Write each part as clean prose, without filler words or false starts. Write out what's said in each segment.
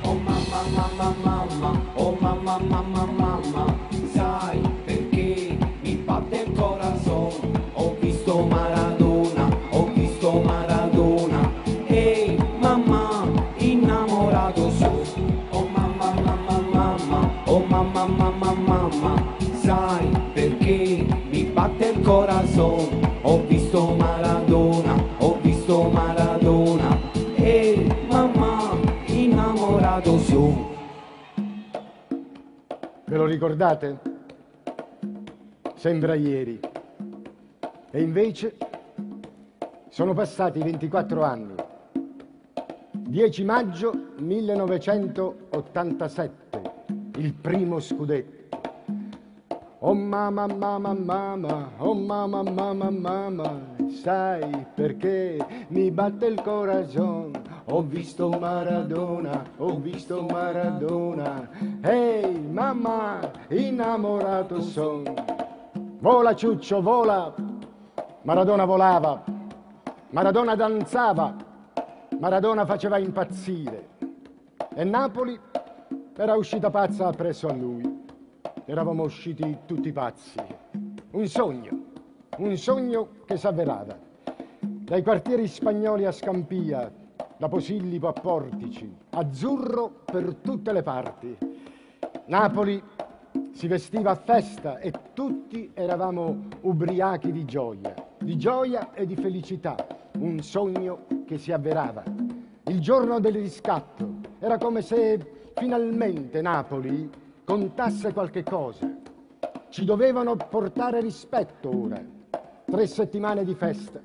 Oh mamma, mamma, mamma, oh mamma, mamma, mamma, sai perché mi batte il corazon? Ho visto Maradona, ho visto Maradona, ehi mamma, innamorato sono. Oh mamma, mamma, mamma, oh mamma, mamma, mamma, sai perché mi batte il corazon? Ho visto Maradona, ho visto Maradona, ehi mamma, innamorato sono. Ve lo ricordate? Sembra ieri. E invece sono passati 24 anni. 10 maggio 1987, il primo scudetto. Oh mamma, mamma, mamma, oh mamma, mamma, mamma, sai perché mi batte il corazon? Ho visto Maradona, ho visto Maradona, ehi mamma, innamorato son. Vola Ciuccio, vola! Maradona volava, Maradona danzava, Maradona faceva impazzire. E Napoli era uscita pazza appresso a lui. Eravamo usciti tutti pazzi. Un sogno che s'avverava. Dai quartieri spagnoli a Scampia, da Posillipo a Portici, azzurro per tutte le parti. Napoli si vestiva a festa e tutti eravamo ubriachi di gioia e di felicità. Un sogno che si avverava. Il giorno del riscatto era come se finalmente Napoli contasse qualche cosa. Ci dovevano portare rispetto ora. 3 settimane di festa.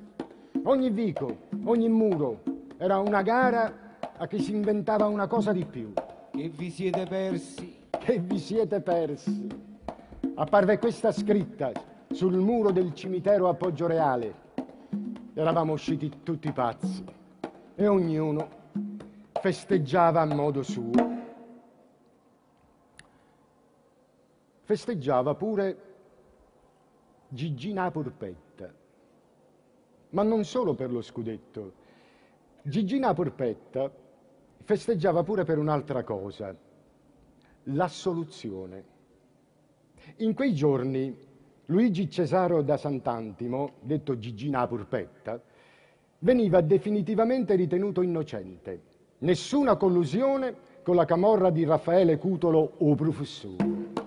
Ogni vico, ogni muro era una gara a chi si inventava una cosa di più. Che vi siete persi? Che vi siete persi? Apparve questa scritta sul muro del cimitero a Poggioreale. Eravamo usciti tutti pazzi e ognuno festeggiava a modo suo. Festeggiava pure Gigina Purpetta, ma non solo per lo scudetto. Gigina Purpetta festeggiava pure per un'altra cosa, l'assoluzione. In quei giorni Luigi Cesaro da Sant'Antimo, detto Gigina Purpetta, veniva definitivamente ritenuto innocente. Nessuna collusione con la camorra di Raffaele Cutolo o professore.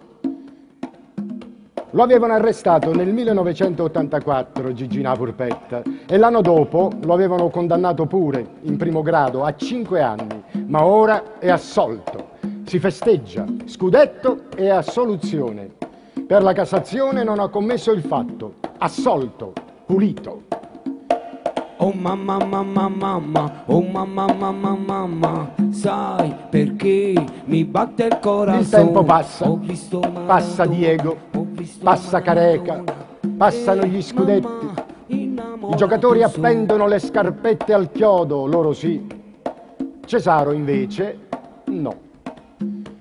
Lo avevano arrestato nel 1984, Gigina Purpetta, e l'anno dopo lo avevano condannato pure, in primo grado, a 5 anni, ma ora è assolto. Si festeggia, scudetto e assoluzione. Per la Cassazione non ha commesso il fatto, assolto, pulito. Oh mamma, mamma, mamma, oh mamma, mamma, mamma, sai perché mi batte il corazon? Il tempo passa, Ho visto Maradona, passa Diego, ho visto passa Careca, Maradona, passano gli scudetti. mamma, I giocatori innamorato appendono le scarpette al chiodo, loro sì. Cesaro invece no.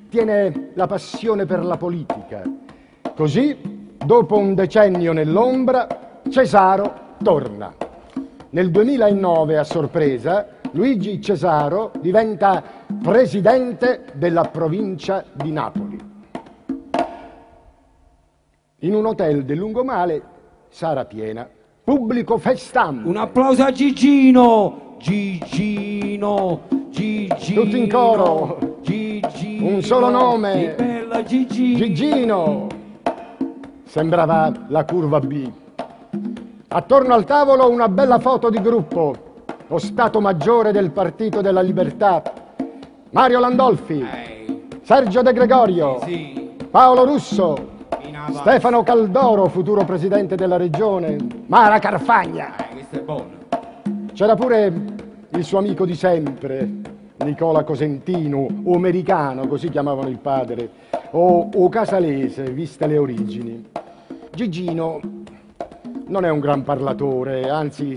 Tiene la passione per la politica. Così, dopo un decennio nell'ombra, Cesaro torna. Nel 2009, a sorpresa, Luigi Cesaro diventa presidente della provincia di Napoli. In un hotel del Lungomare, sala piena, pubblico festante. Un applauso a Gigino! Gigino! Gigino! Tutti in coro. Gigino! Un solo nome. Che bella Gigino! Gigino! Sembrava la curva B. Attorno al tavolo una bella foto di gruppo. Lo Stato Maggiore del Partito della Libertà. Mario Landolfi, Sergio De Gregorio, Sì, Paolo Russo, Pinava. Stefano Caldoro, futuro presidente della regione, Mara Carfagna. Questo è buono. C'era pure il suo amico di sempre, Nicola Cosentino, o Americano, così chiamavano il padre, o Casalese, viste le origini. Gigino non è un gran parlatore, anzi